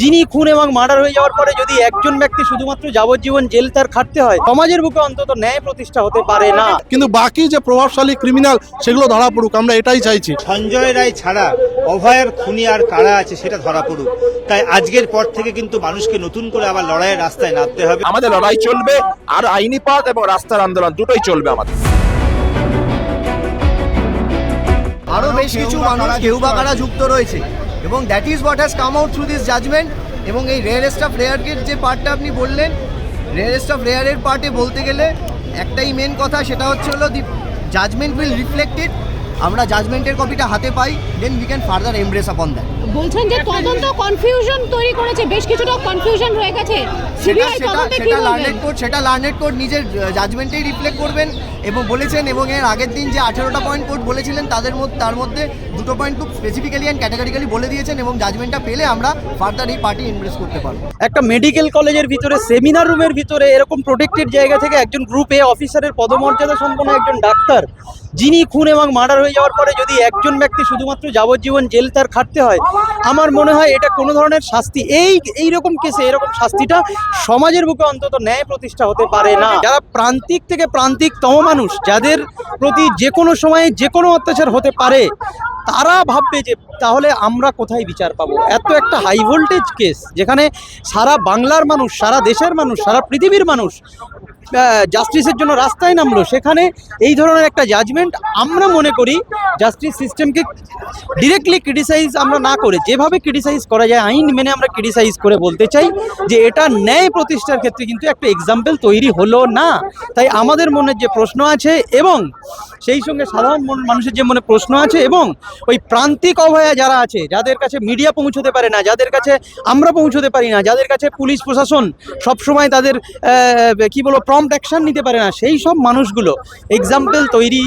যিনি খুন এবং মার্ডার হয়ে যাওয়ার পরে যদি একজন ব্যক্তি শুধুমাত্র যাবজ্জীবন জেল তার খাটতে হয়, সমাজের বুকে অন্তত ন্যায় প্রতিষ্ঠা হতে পারে না। কিন্তু বাকি যে প্রভাবশালী ক্রিমিনাল সেগুলো ধরা পড়ুক, আমরা এটাই চাইছি। সঞ্জয় রায় ছাড়া অভয়ের খুনি আর কারা আছে সেটা ধরা পড়ুক। তাই আজকের পর থেকে কিন্তু মানুষকে নতুন করে আবার লড়াইয়ের রাস্তায় নামতে হবে। আমাদের লড়াই চলবে, আর আইনি পথ এবং রাস্তার আন্দোলন দুটোই চলবে আমাদের। আরো বেশ কিছু মানুষ কেউ বা কারা যুক্ত রয়েছে এবং that is what has come out through this judgement. এবং এই রেয়ারেস্ট অফ রেয়ারের যে পার্টটা আপনি বললেন, রেয়ারেস্ট অফ রেয়ারের পার্টে বলতে গেলে একটাই মেন কথা, সেটা হচ্ছে হলো দি জাজমেন্ট উইল রিফ্লেক্টেড। আমরা জাজমেন্টের কপিটা হাতে পাই, then we can further embrace upon that. বলছেন যে তদন্ত কনফিউশন তৈরি করেছে, বেশ কিছুটা কনফিউশন হয়ে গেছে। সেটা লার্নেড কোর্ট নিজের জাজমেন্টেই রিফ্লেক্ট করবেন এবং বলেছেন। এবং এর আগের দিন যে 18টা পয়েন্ট কোর্ট বলেছিলেন তার মধ্যে 2টো পয়েন্ট খুব স্পেসিফিক্যালি অ্যান্ড ক্যাটাগরিক্যালি বলে দিয়েছেন এবং জাজমেন্টটা পেলে আমরা ফার্দার এই পার্টি এমব্রেস করতে পারবো। একটা মেডিকেল কলেজের ভিতরে, সেমিনার রুমের ভিতরে এরকম প্রোটেক্টেড জায়গা থেকে একজন গ্রুপ এ অফিসারের পদমর্যাদা সম্পন্ন একজন ডাক্তার, যিনি খুন এবং মার্ডার হয়ে যাওয়ার পরে যদি একজন ব্যক্তি শুধুমাত্র যাবজ্জীবন জেল তার খাটতে হয়, আমার মনে হয় এটা কোনো ধরনের শাস্তি, এইরকম কেসে এরকম শাস্তিটা সমাজের বুকে অন্তত ন্যায় প্রতিষ্ঠা হতে পারে না। যারা প্রান্তিক থেকে প্রান্তিকতম মানুষ, যাদের প্রতি যে কোনো সময়ে যে কোনো অত্যাচার হতে পারে, তারা ভাববে যে তাহলে আমরা কোথায় বিচার পাবো। এত একটা হাই ভোল্টেজ কেস যেখানে সারা বাংলার মানুষ, সারা দেশের মানুষ, সারা পৃথিবীর মানুষ জাস্টিসের জন্য রাস্তায় নামলো, সেখানে এই ধরনের একটা জাজমেন্ট, আমরা মনে করি জাস্টিস সিস্টেমকে ডিরেক্টলি ক্রিটিসাইজ আমরা না করে, যেভাবে ক্রিটিসাইজ করা যায় আইন মেনে আমরা ক্রিটিসাইজ করে বলতে চাই যে এটা ন্যায় প্রতিষ্ঠার ক্ষেত্রে কিন্তু একটা এক্সাম্পল তৈরি হলো না। তাই আমাদের মনে যে প্রশ্ন আছে এবং সেই সঙ্গে সাধারণ মানুষের যে মনে প্রশ্ন আছে এবং ওই প্রান্তিক অভয়া যারা আছে, যাদের কাছে মিডিয়া পৌঁছতে পারে না, যাদের কাছে আমরা পৌঁছতে পারি না, যাদের কাছে পুলিশ প্রশাসন সবসময় তাদের কি বলবো প্রম্পট অ্যাকশন নিতে পারে না, সেই সব মানুষগুলো এক্সাম্পল তৈরি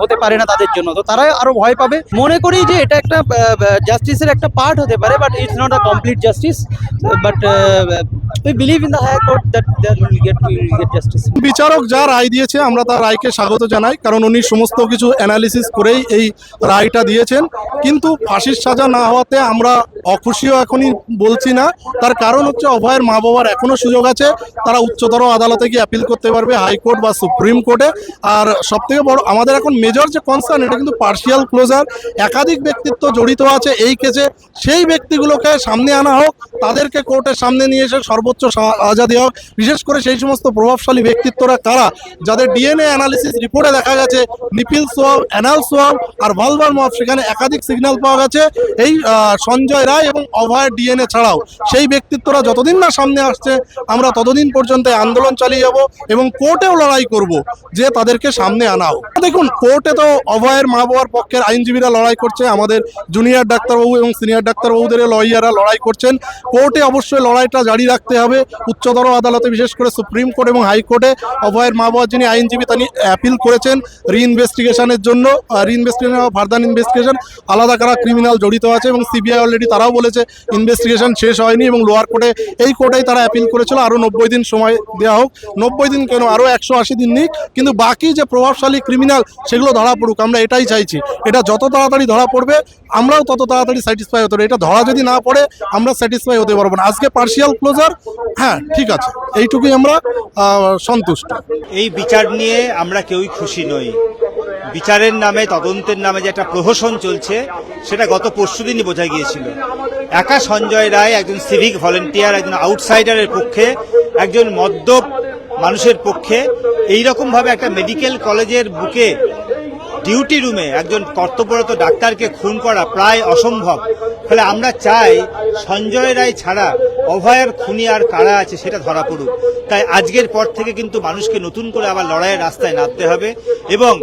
হতে পারে না তাদের জন্য, তো তারা আরো ভয় পাবে। মনে করি যে এটা একটা জাস্টিসের একটা পার্ট হতে পারে, but it's not a complete justice, but we believe in the higher court that they will get justice. বিচারক যা রায় দিয়েছে আমরা তার রায়কে স্বাগত জানাই, কারণ উনি সমস্ত কিছু অ্যানালিসিস করেই এই রায়টা দিয়েছেন। কিন্তু ফাঁসির সাজা না হওয়াতে আমরা অখুশিও এখনই বলছি না। তার কারণ হচ্ছে অভয়ের মা বাবার এখনো সুযোগ আছে, তারা উচ্চতর আদালতে গিয়ে অ্যাপিল করতে পারবে, হাইকোর্ট বা সুপ্রিম কোর্টে। আর সবথেকে বড় আমাদের এখন মেজর যে কনসার্ন, এটা কিন্তু পার্শিয়াল ক্লোজার, একাধিক ব্যক্তিত্ব জড়িত আছে এই কেসে। সেই ব্যক্তিগুলোকে সামনে আনা হোক, তাদেরকে কোর্টের সামনে নিয়ে এসে সর্বোচ্চ সাজা দেওয়া হোক। বিশেষ করে সেই সমস্ত প্রভাবশালী ব্যক্তিত্বরা কারা, যাদের ডিএনএ অ্যানালিসিস রিপোর্টে দেখা গেছে নিপিল সোয়াব, অ্যানাল সোয়াব আর ভালভার মপ, সেখানে একাধিক সিগন্যাল পাওয়া গেছে এই সঞ্জয় রায় এবং অভয়ের ডিএনএ ছাড়াও। সেই ব্যক্তিত্বরা যতদিন না সামনে আসছে আমরা ততদিন পর্যন্ত আন্দোলন চালিয়ে যাব এবং কোর্টেও লড়াই করব যে তাদেরকে সামনে আনা হোক। দেখুন, কোর্টে তো অভয়ের মা বাবার পক্ষের আইনজীবীরা লড়াই করছে, আমাদের জুনিয়র ডাক্তারবাবু এবং সিনিয়র ডাক্তারবাবুদের লয়াররা লড়াই করছেন। কোর্টে অবশ্যই লড়াইটা জারি রাখতে হবে। উচ্চতর আদালতে, বিশেষ করে সুপ্রিম কোর্ট এবং হাইকোর্টে অভয়ের মা বাবার যিনি আইনজীবী তিনি অ্যাপিল করেছেন রিইনভেস্টিগেশনের জন্য। রিইনভেস্টিগেশন বা ফার্দার ইনভেস্টিগেশন, আলাদা কারা ক্রিমিনাল জড়িত আছে এবং সিবিআই অলরেডি তারাও বলেছে ইনভেস্টিগেশন শেষ হয়নি এবং লোয়ার কোর্টে এই কোর্টেই তারা অ্যাপিল করেছিল আরও 90 দিন সময় দেওয়া হোক। 90 দিন কেন, আরও 180 দিন নিক, কিন্তু বাকি যে প্রভাবশালী ক্রিমিনাল সেগুলো ধরা পড়ুক, আমরা এটাই চাইছি। এটা যত তাড়াতাড়ি ধরা পড়বে আমরাও তত তাড়াতাড়ি স্যাটিসফাই হতে পারবো। এটা ধরা যদি না পড়ে আমরা স্যাটিসফাই হতে পারবো না। আজকে পার্শিয়াল ক্লোজার, হ্যাঁ ঠিক আছে, এইটুকুই আমরা সন্তুষ্ট। এই বিচার নিয়ে আমরা কেউই খুশি নই। বিচারের নামে, তদন্তের নামে যে একটা প্রহসন চলছে সেটা গত পরশুদিনই বোঝা গিয়েছিল। একা সঞ্জয় রায় একজন সিভিক ভলেন্টিয়ার, একজন আউটসাইডারের পক্ষে, একজন মদ্যপ মানুষের পক্ষে এইরকমভাবে একটা মেডিকেল কলেজের বুকে ডিউটি রুমে একজন কর্তব্যরত ডাক্তারকে খুন করা প্রায় অসম্ভব। ফলে আমরা চাই সঞ্জয় রায় ছাড়া অভয়ের খুনি আর কারা আছে সেটা ধরা পড়ুক। তাই আজকের পর থেকে কিন্তু মানুষকে নতুন করে আবার লড়াইয়ের রাস্তায় নামতে হবে এবং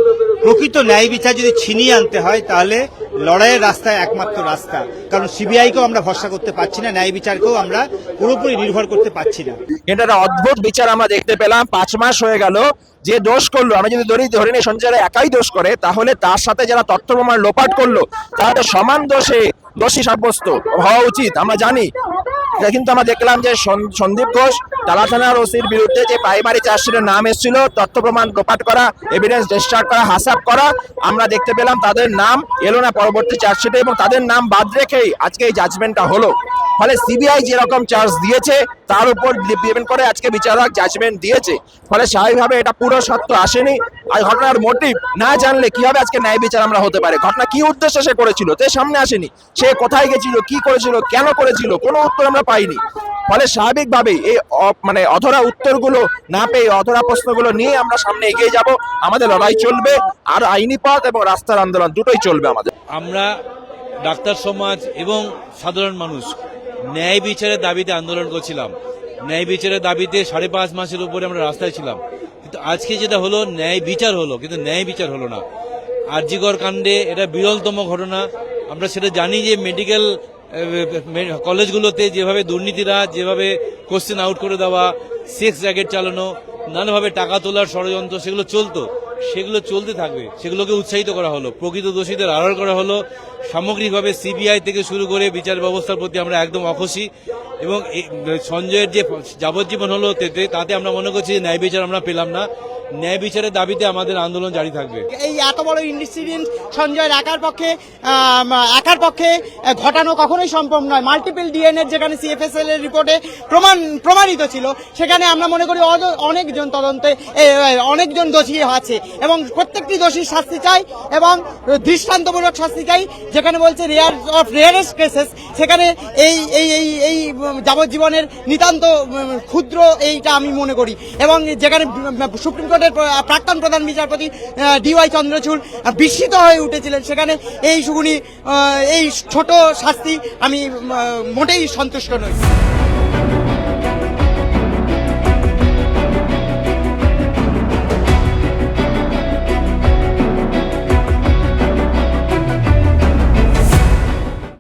প্রকৃত ন্যায় বিচার যদি ছিনিয়ে আনতে হয় তাহলে লড়াইয়ের রাস্তায় একমাত্র রাস্তা। কারণ সিবিআইকেও আমরা ভরসা করতে পারছি না, ন্যায় বিচারকেও আমরা পুরোপুরি নির্ভর করতে পারছি না। এটা একটা অদ্ভুত বিচার আমরা দেখতে পেলাম। 5 মাস হয়ে গেল, যে দোষ করলো, আমরা যদি ধরে নিই সঞ্জয় রায় একাই দোষ করে, তাহলে তার সাথে যারা তথ্য প্রমাণ লোপাট করলো তাহলে সমান দোষী সাব্যস্ত হওয়া উচিত, আমরা জানি। কিন্তু আমরা দেখলাম যে সন্দীপ ঘোষ টালা থানার ওসির বিরুদ্ধে যে প্রাইমারি চার্জশিটের নাম এসেছিল, তথ্য প্রমাণ লোপাট করা, এভিডেন্স ডিস্ট্রাক্ট করা, হাসাব করা, আমরা দেখতে পেলাম তাদের নাম এলো না পরবর্তী চার্জশিটে এবং তাদের নাম বাদ রেখেই আজকে এই জাজমেন্টটা হলো। ফলে সিবিআই যেরকম চার্জ দিয়েছে তার উপর ডিপেন্ড করে আজকে বিচারক জাজমেন্ট দিয়েছে। ফলে স্বাভাবিকভাবে এটা পুরো সত্য আসেনি। আর ঘটনার মোটিভ না জানলে কিভাবে আজকে ন্যায় বিচার আমরা হতে পারে, ঘটনা কি উদ্দেশ্যে সে করেছিল সে সামনে আসেনি, সে কোথায় গেছিল, কি করেছিল, কেন করেছিল, কোনো উত্তর আমরা পাইনি। ফলে স্বাভাবিকভাবে এই মানে অধরা উত্তরগুলো না পেয়ে অধরা প্রশ্নগুলো নিয়ে আমরা সামনে এগিয়ে যাব। আমাদের লড়াই চলবে, আর আইনি পথ এবং রাস্তার আন্দোলন দুটোই চলবে আমাদের। আমরা ডাক্তার সমাজ এবং সাধারণ মানুষ ন্যায় বিচারের দাবিতে আন্দোলন করছিলাম। ন্যায় বিচারের দাবিতে 5.5 মাসের উপরে আমরা রাস্তায় ছিলাম, কিন্তু আজকে যেটা হলো ন্যায় বিচার হলো, কিন্তু ন্যায় বিচার হলো না। আরজিকর কাণ্ডে এটা বিরলতম ঘটনা। আমরা সেটা জানি যে মেডিকেল কলেজগুলোতে যেভাবে দুর্নীতিরা, যেভাবে কোশ্চেন আউট করে দেওয়া, সেক্স র্যাকেট চালানো, নানাভাবে টাকা তোলার ষড়যন্ত্র সেগুলো চলতো, সেগুলো চলতে থাকবে। সেগুলোকে উৎসাহিত করা হলো, প্রকৃত দোষীদের আড়াল করা হলো। সামগ্রিকভাবে সিবিআই থেকে শুরু করে বিচার ব্যবস্থার প্রতি আমরা একদম অখুশি। এবং সঞ্জয়ের যে যাবজ্জীবন হলো তাতে আমরা মনে করছি যে ন্যায় বিচার আমরা পেলাম না। ন্যায় বিচারের দাবিতে আমাদের আন্দোলন জারি থাকবে। এই এত বড় ইনসিডেন্ট সঞ্জয়ের একার পক্ষে ঘটানো কখনোই সম্ভব নয়। মাল্টিপল ডিএনএ যেখানে সিএফএসএল এর রিপোর্টে প্রমাণিত ছিল, সেখানে আমরা মনে করি অনেকজন তদন্তে অনেকজন দোষী আছে এবং প্রত্যেকটি দোষীর শাস্তি চাই এবং দৃষ্টান্তমূলক শাস্তি চাই। যেখানে বলছে রেয়ারেস্ট কেসেস, সেখানে এই যাবজ্জীবনের নিতান্ত ক্ষুদ্র এইটা আমি মনে করি। এবং যেখানে সুপ্রিম কোর্টের প্রাক্তন প্রধান বিচারপতি ডিওয়াই চন্দ্রচূড় বিস্মিত হয়ে উঠেছিলেন, সেখানে এই ছোট শাস্তি আমি মোটেই সন্তুষ্ট নই।